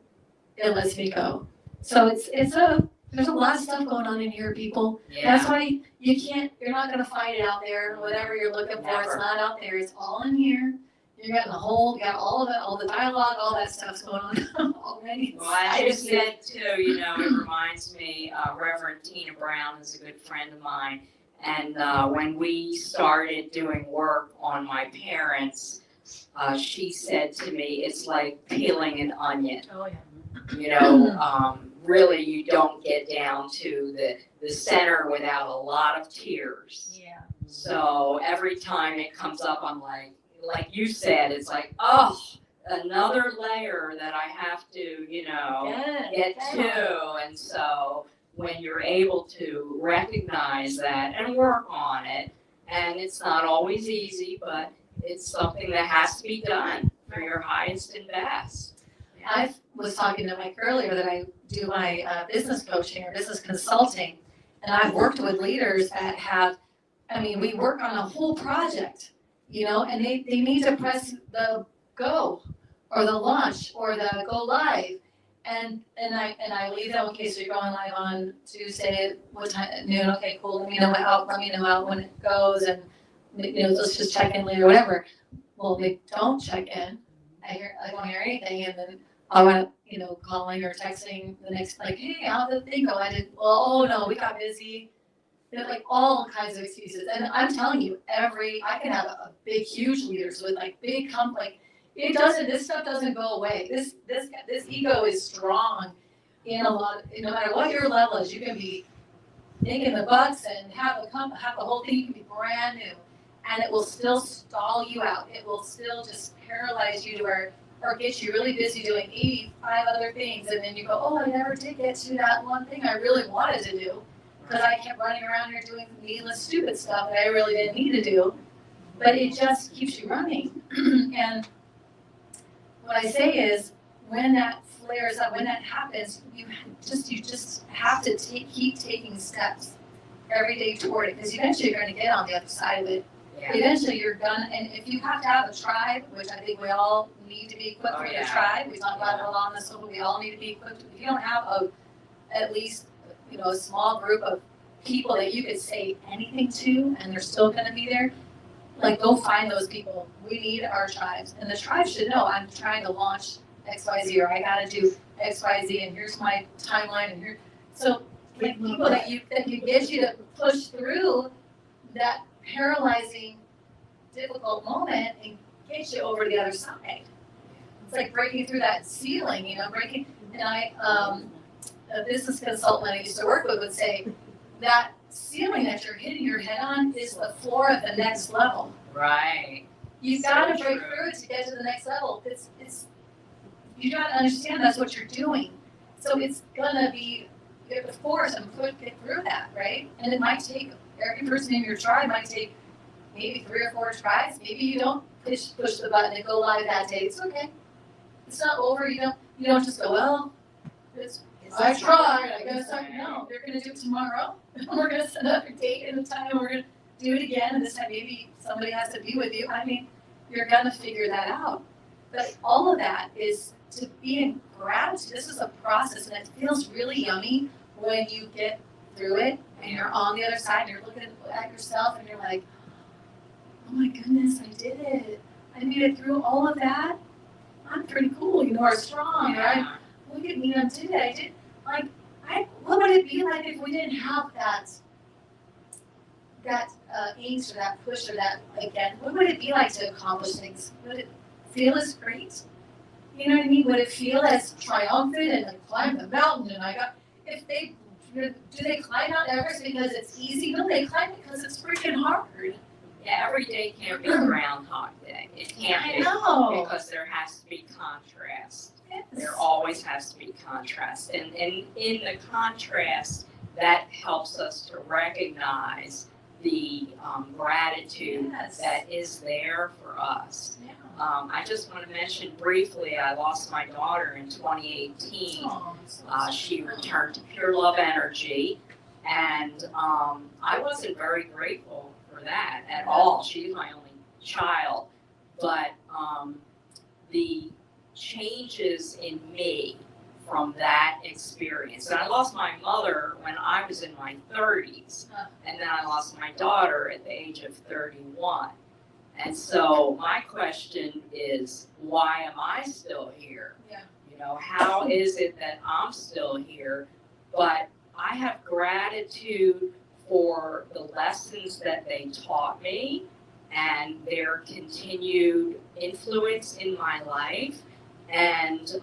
it lets me go. So there's a lot of stuff going on in here, people. Yeah. That's why you're not gonna find it out there. Whatever you're looking for, it's not out there. It's all in here. You got all of it, all the dialogue, all that stuff's going on already. Well, as you said too, it reminds me, Reverend Tina Brown is a good friend of mine. And when we started doing work on my parents, she said to me, it's like peeling an onion. Oh yeah. Really you don't get down to the center without a lot of tears. Yeah. So every time it comes up, I'm like you said, it's like, oh, another layer that I have to, get to. And so when you're able to recognize that and work on it, and it's not always easy, but it's something that has to be done for your highest and best. Yeah. I was talking to Mike earlier that I do my business coaching or business consulting, and I've worked with leaders that we work on a whole project, and they need to press the go or the launch or the go live. And I leave them, okay, so you're going live on Tuesday at what time? Noon, okay, cool, let me know out when it goes, and let's just check in later, whatever. Well, they don't check in. I don't hear anything, and then I want calling or texting the next, like, hey, how'd the thing go? Oh no, we got busy. They're like all kinds of excuses. And I'm telling you, I can have a big, huge leaders with like big this stuff doesn't go away. This ego is strong in a lot, no matter what your level is, you can be kicking the butts and have the whole thing, you can be brand new. And it will still stall you out. It will still just paralyze you to or get you really busy doing 85 other things. And then you go, oh, I never did get to that one thing I really wanted to do. Because I kept running around here doing needless, stupid stuff that I really didn't need to do. But it just keeps you running. And what I say is, when that flares up, when that happens, you just have to keep taking steps every day toward it. Because eventually you're going to get on the other side of it. Yeah. Eventually you're gonna, and if you have to have a tribe, which I think we all need to be equipped with a tribe. We talk about it a lot on this one, but we all need to be equipped. If you don't have at least a small group of people that you could say anything to and they're still going to be there, like go find those people. We need our tribes, and the tribe should know I'm trying to launch XYZ, or I got to do XYZ, and here's my timeline, and here. So like people that can get you to push through that paralyzing, difficult moment and get you over to the other side. It's like breaking through that ceiling, breaking. And a business consultant I used to work with would say, that ceiling that you're hitting your head on is the floor of the next level. Right. You've got to break through it to get to the next level. It's you got to understand that's what you're doing. So it's gonna be, you have to force and get through that, right? And it might take, every person in your tribe might take maybe 3 or 4 tries. Maybe you don't push the button and go live that day. It's okay. It's not over. You don't just go, well, I tried. I guess no. They're going to do it tomorrow. We're going to set up a date and a time, and we're going to do it again. And this time, maybe somebody has to be with you. I mean, you're going to figure that out. But all of that is to be in gratitude. This is a process, and it feels really yummy when you get through it and you're on the other side. And you're looking at yourself, and you're like, "Oh my goodness, I did it! I made it through all of that. I'm pretty cool, or strong, right? Look at me, I did it. I did." Like, what would it be like if we didn't have that angst or that push or that, again, what would it be like to accomplish things? Would it feel as great? You know what I mean? Would it feel as triumphant and like climb the mountain do they climb Mount Everest because it's easy? No, they climb it because it's freaking hard. Yeah, every day can't be Groundhog Day. It can't be. Because there has to be contrast. Yes. There always has to be contrast. And in the contrast, that helps us to recognize the gratitude that is there for us. Yeah. I just want to mention briefly, I lost my daughter in 2018. She returned to pure love energy, and I wasn't very grateful for that at all. She's my only child, but the changes in me from that experience. And I lost my mother when I was in my 30s, and then I lost my daughter at the age of 31. And so my question is, why am I still here? Yeah. How is it that I'm still here? But I have gratitude for the lessons that they taught me and their continued influence in my life. And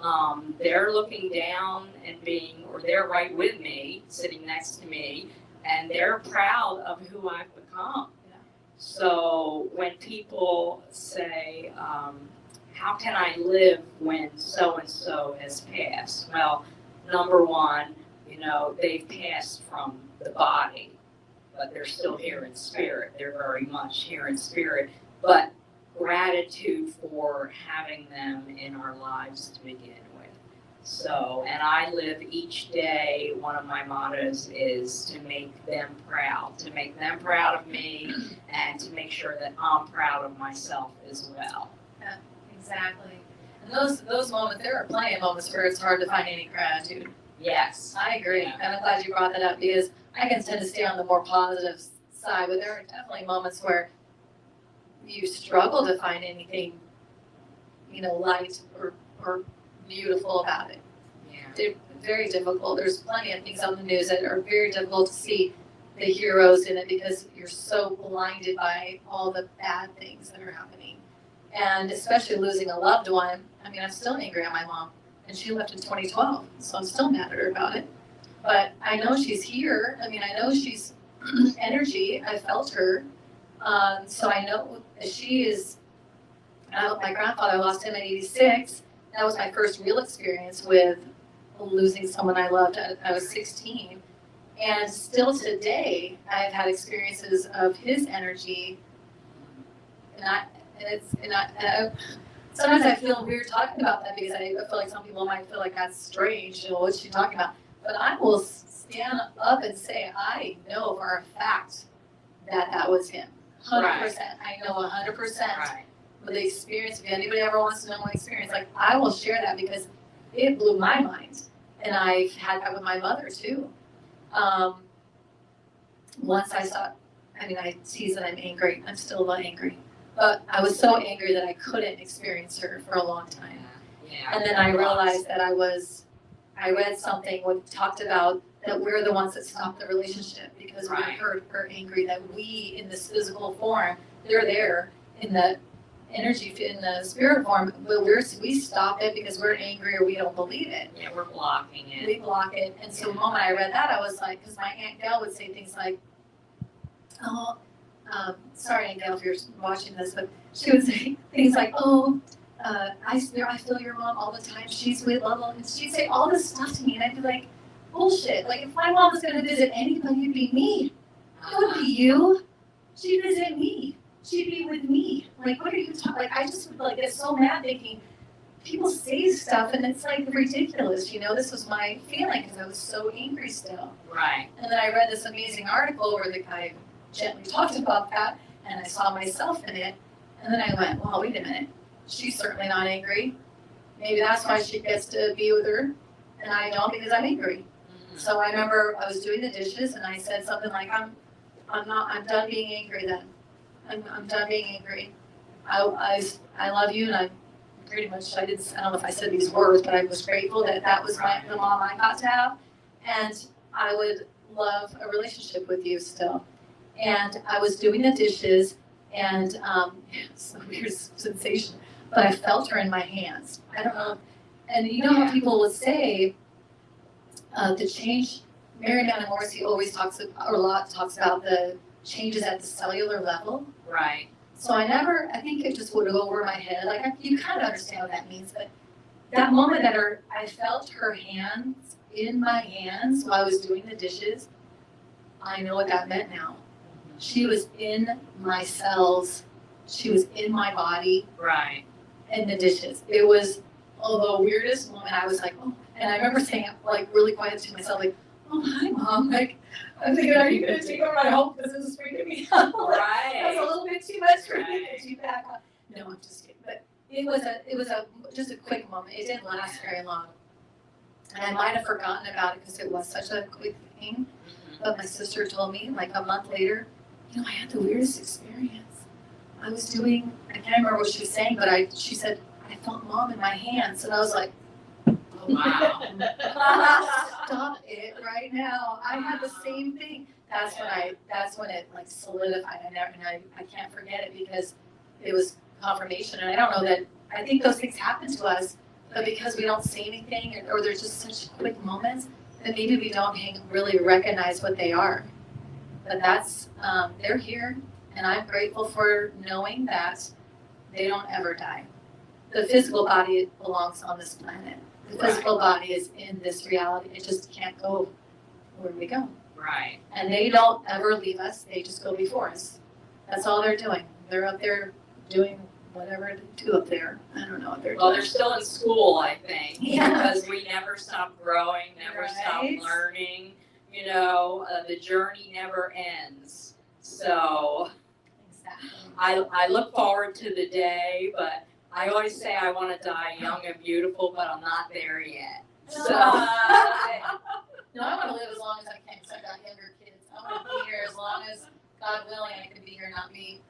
they're looking down and they're right with me, sitting next to me, and they're proud of who I've become. Yeah. So when people say, how can I live when so-and-so has passed? Well, number one, they've passed from the body, but they're still here in spirit. They're very much here in spirit. But gratitude for having them in our lives to begin with. So, and I live each day, one of my mottos is to make them proud of me, and to make sure that I'm proud of myself as well. Yeah, exactly. And those moments, there are plenty of moments where it's hard to find any gratitude. Yes. I agree. Yeah. And I'm glad you brought that up, because I can tend to stay on the more positive side, but there are definitely moments where you struggle to find anything, light or beautiful about it. Yeah. They're very difficult. There's plenty of things on the news that are very difficult to see the heroes in it because you're so blinded by all the bad things that are happening. And especially losing a loved one. I mean, I'm still angry at my mom, and she left in 2012, so I'm still mad at her about it. But I know she's here. I mean, I know she's energy. I felt her. So I know she is. My grandfather, lost him at 86. That was my first real experience with losing someone I loved. I was 16. And still today, I've had experiences of his energy. Sometimes I feel weird talking about that because I feel like some people might feel like that's strange. What's she talking about? But I will stand up and say, I know for a fact that was him. 100%. Right. I know 100%. Right. But the experience, if anybody ever wants to know my experience, like I will share that because it blew my mind. And I've had that with my mother too. Once I saw, I tease that I'm angry. I'm still not angry. But I was so angry that I couldn't experience her for a long time. Yeah. And then I realized that I read something when it talked about that we're the ones that stop the relationship because we heard her angry, that we in this physical form, they're there in the energy, in the spirit form, but we stop it because we're angry or we don't believe it. Yeah, we're blocking it. We block it. And so the moment I read that, I was like, because my Aunt Gail would say things like, sorry, Aunt Gail, if you're watching this, but she would say things like, I feel your mom all the time. She's with Lolo. And she'd say all this stuff to me, and I'd be like, bullshit. Like, if my mom was going to visit anybody, it'd be me. It wouldn't be you. She'd visit me. She'd be with me. Like, what are you talking? Like, I just would get so mad thinking, people say stuff, and it's like ridiculous. This was my feeling because I was so angry still. Right. And then I read this amazing article where the guy gently talked about that, and I saw myself in it. And then I went, well, wait a minute. She's certainly not angry. Maybe that's why she gets to be with her, and I don't because I'm angry. Mm-hmm. So I remember I was doing the dishes, and I said something like, I'm done being angry then. I'm done being angry. I love you, and I pretty much, I don't know if I said these words, but I was grateful that was the mom I got to have, and I would love a relationship with you still. And I was doing the dishes, and it's a weird sensation, but I felt her in my hands. I don't know, and you know how people would say the change. Mary Mann Morrissey always talks about the changes at the cellular level. Right. So I think it just would go over my head. Like, you kind of understand what that means, but that moment that I felt her hands in my hands while I was doing the dishes, I know what that meant now. She was in my cells. She was in my body. Right. In the dishes. It was the weirdest moment. I was like, oh, and I remember saying really quiet to myself, like, oh, hi, Mom. Like, I'm thinking, are you going to take over my home? This is freaking me out. Right. That's a little bit too much for me to do back up. No, I'm just kidding. But it was just a quick moment. It didn't last very long. And I might have forgotten about it because it was such a quick thing. Mm-hmm. But my sister told me, like a month later, I had the weirdest experience. I can't remember what she was saying, but she said, I felt Mom in my hands. And I was like, oh, wow. Stop it right now. I had the same thing. That's when it solidified. I can't forget it because it was confirmation. And I don't know that, I think those things happen to us, but because we don't say anything or there's just such quick moments, that maybe we don't really recognize what they are. But they're here, and I'm grateful for knowing that they don't ever die. The physical body belongs on this planet. The physical body is in this reality. It just can't go where we go. Right. And they don't ever leave us. They just go before us. That's all they're doing. They're up there doing whatever they do up there. I don't know what they're doing. Well, they're still in school, I think. Yeah. Because we never stop growing, never stop learning. The journey never ends. So I look forward to the day, but I always say I want to die young and beautiful, but I'm not there yet. So no, I want to live as long as I can because I've got younger kids. I want to be here as long as, God willing, I can be here, not be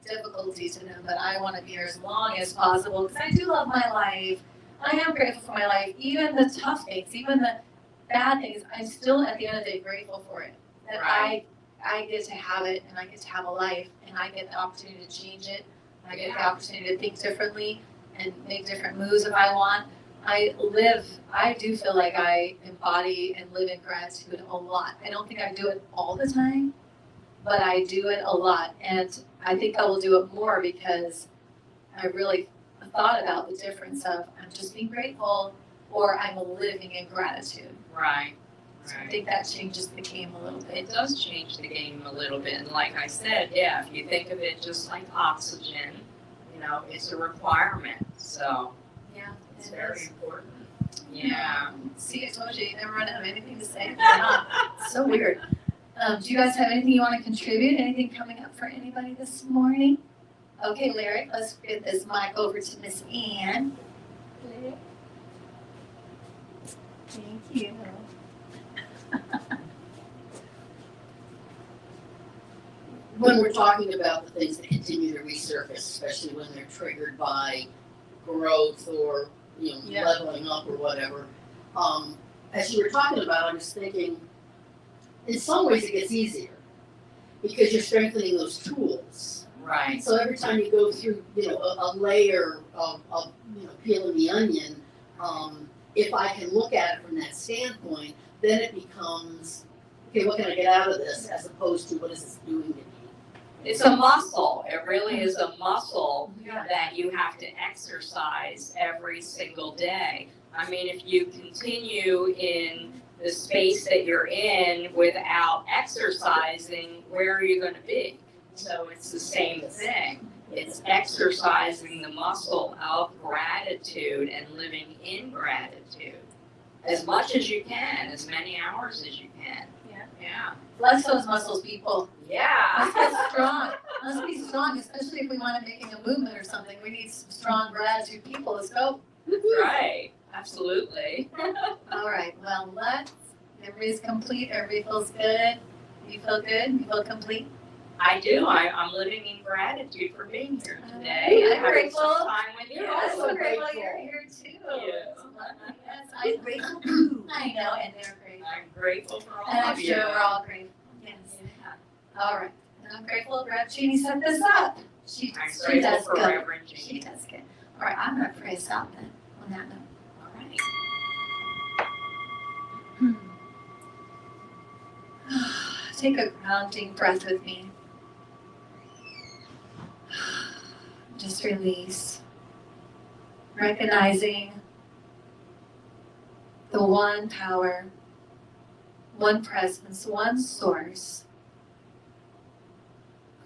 difficult difficulty to them, but I want to be here as long as possible because I do love my life. I am grateful for my life, even the tough things, even the bad things. I'm still at the end of the day grateful for it. That Right. I get to have it, and I get to have a life, and I get the opportunity to change it. I get the opportunity to think differently and make different moves if I want. I do feel like I embody and live in gratitude a lot. I don't think I do it all the time, but I do it a lot. And I think I will do it more because I really thought about the difference of I'm just being grateful or I'm living in gratitude. Right. So I think that changes the game a little bit. It does change the game a little bit. And like I said, yeah, if you think of it just like oxygen, it's a requirement. So Yeah, it's it very is. important. Yeah. See, I told you, you never run out of anything to say. It's so weird. Do you guys have anything you want to contribute? Anything coming up for anybody this morning? Okay, Lyric, let's get this mic over to Miss Ann. Thank you. When we're talking about the things that continue to resurface, especially when they're triggered by growth or Yeah. leveling up or whatever, as you were talking about, I was thinking, in some ways it gets easier because you're strengthening those tools. Right. So every time you go through, a layer of peeling the onion, if I can look at it from that standpoint, then it becomes, okay, what can I get out of this, as opposed to what is this doing to me? It's a muscle. It really is a muscle Yeah. that you have to exercise every single day. I mean, if you continue in the space that you're in without exercising, where are you going to be? So it's the same thing. It's exercising the muscle of gratitude and living in gratitude as much as you can, as many hours as you can. Yeah. Yeah. Flex those muscles, people. Yeah. Let's get strong. Let's be strong, especially if we want to making a movement or something. We need some strong gratitude people. Let's go. Right. Absolutely. All right. Well, everybody's complete. Everybody feels good. You feel good? You feel complete? I do. I'm living in gratitude for being here today. I'm and having grateful. some time with you. You're also grateful. You're here too. Yeah. Yes, I'm grateful too. I know, and they're grateful. I'm grateful for all And I'm of you. sure we're all grateful. Yes. Yeah. All right. And I'm grateful that Jeannie set this up. She I'm does grateful for good. Reverend She Jeannie. does good. All right, I'm going to pray us out then on that note. All right. Take a grounding breath with me. Just release. Recognizing the one power, one presence, one source.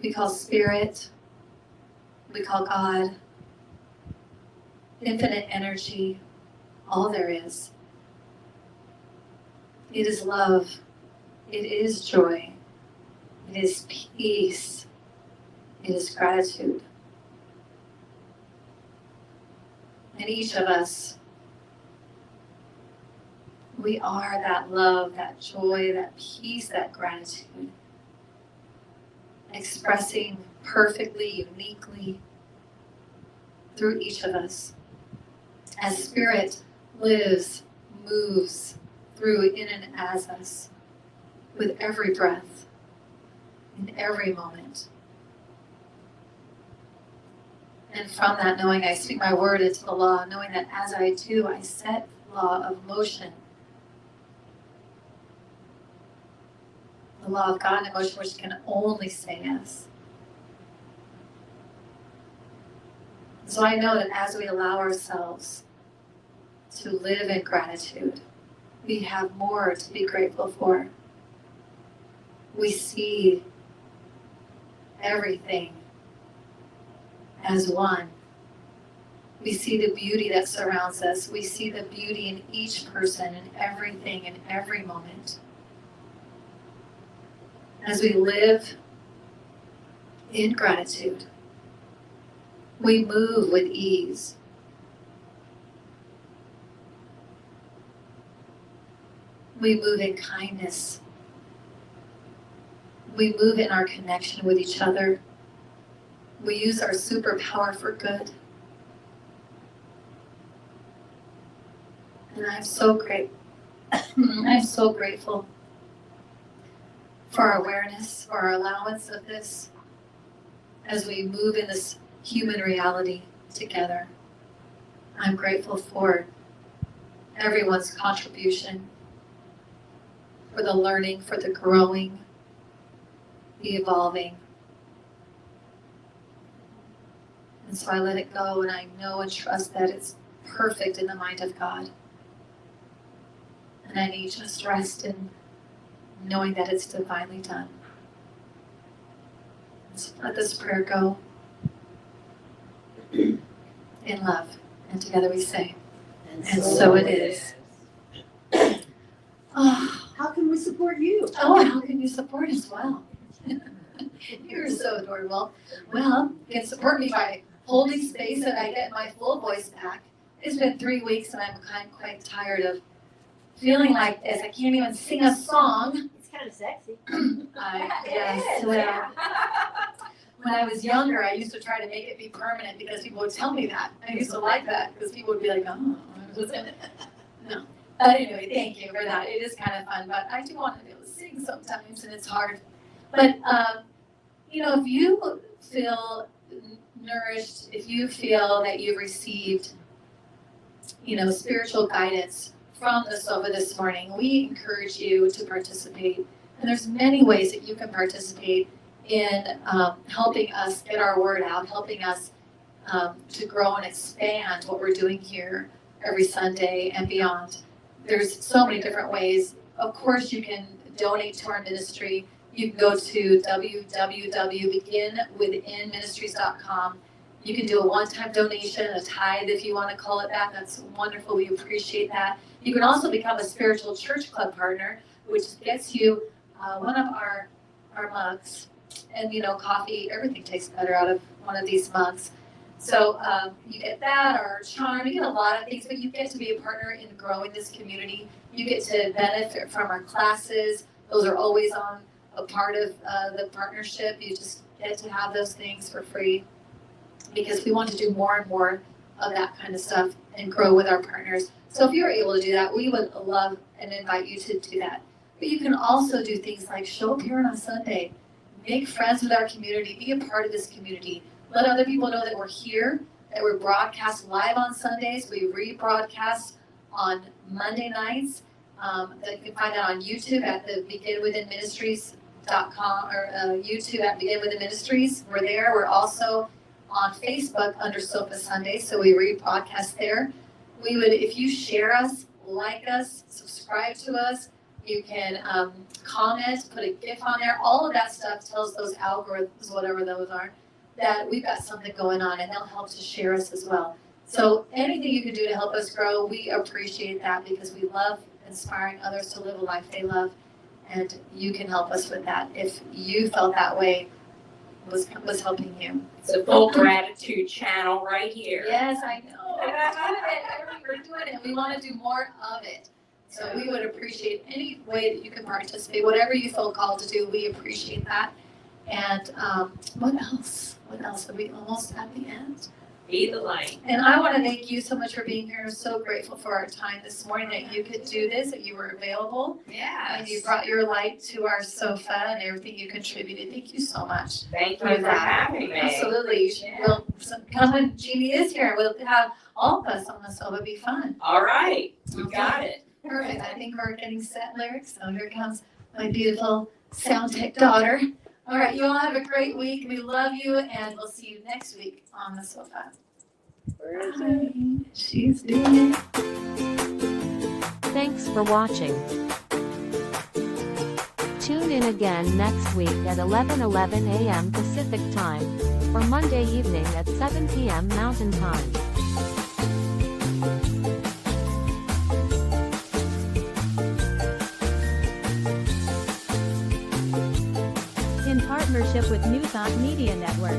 We call spirit, we call God, infinite energy, all there is. It is love. It is joy. It is peace. It is gratitude. And each of us, we are that love, that joy, that peace, that gratitude. Expressing perfectly, uniquely through each of us. As spirit lives, moves through, in and as us, with every breath, in every moment. And from that knowing, I speak my word into the law, knowing that as I do, I set law of motion. The law of God in motion, which can only say yes. So I know that as we allow ourselves to live in gratitude, we have more to be grateful for. We see everything as one. We see the beauty that surrounds us. We see the beauty in each person, in everything, in every moment. As we live in gratitude, we move with ease. We move in kindness. We move in our connection with each other. we use our superpower for good. And I'm so grateful for our awareness, for our allowance of this as we move in this human reality together. I'm grateful for everyone's contribution, for the learning, for the growing, the evolving. And so I let it go, and I know and trust that it's perfect in the mind of God. And I need just rest in knowing that it's divinely done. So let this prayer go in love. And together we say, and so it is. Oh, How can we support you? how can you support us? Well, you're so adorable. Well, you can support me by holding space and I get my full voice back. It's been 3 weeks and I'm quite tired of feeling like this. I can't even sing a song. It's kind of sexy. Yes, well, when I was younger, I used to try to make it be permanent because people would tell me that. I used to like that because people would be like, oh, what's in it? No. But anyway, thank you for that. It is kind of fun, but I do want to be able to sing sometimes, and it's hard. But, if you feel nourished, if you feel that you've received, spiritual guidance from the sofa this morning, we encourage you to participate. And there's many ways that you can participate in helping us get our word out, helping us to grow and expand what we're doing here every Sunday and beyond. There's so many different ways. Of course, you can donate to our ministry. You can go to www.beginwithinministries.com. You can do a one-time donation, a tithe if you want to call it that. That's wonderful. We appreciate that. You can also become a spiritual church club partner, which gets you one of our mugs. And coffee, everything tastes better out of one of these mugs. So you get that, our charm, you get a lot of things, but you get to be a partner in growing this community. You get to benefit from our classes. Those are always on a part of the partnership. You just get to have those things for free because we want to do more and more of that kind of stuff and grow with our partners. So if you're able to do that, we would love and invite you to do that. But you can also do things like show up here on a Sunday, make friends with our community, be a part of this community. Let other people know that we're here, that we're broadcast live on Sundays. We rebroadcast on Monday nights. That you can find that on YouTube at the beginwithinministries.com or YouTube at Begin Within Ministries. We're there. We're also on Facebook under Sofa Sunday, so we rebroadcast there. We would, if you share us, like us, subscribe to us, you can comment, put a GIF on there. All of that stuff tells those algorithms, whatever those are, that we've got something going on, and they'll help to share us as well. So anything you can do to help us grow, we appreciate that because we love inspiring others to live a life they love, and you can help us with that if you felt that way was helping you. It's a full gratitude channel right here. Yes, I know. We're doing it. We want to do more of it. So we would appreciate any way that you can participate, whatever you feel called to do. We appreciate that. And what else? What else? Are we almost at the end? Be the light. And I want to thank you so much for being here. I'm so grateful for our time this morning that you could do this, that you were available. Yes. And you brought your light to our sofa and everything you contributed. Thank you so much. Thank you for having me. Absolutely. We'll come when Jeannie is here. We'll have all of us on the sofa. It'll be fun. All right. You got it. Perfect. I think we're getting set lyrics. So here comes my beautiful sound tech daughter. All right, you all have a great week. We love you, and we'll see you next week on the sofa. Where is it? She's doing it. Thanks for watching. Tune in again next week at 11:11 a.m. Pacific Time, or Monday evening at 7 p.m. Mountain Time. In partnership with New Thought Media Network.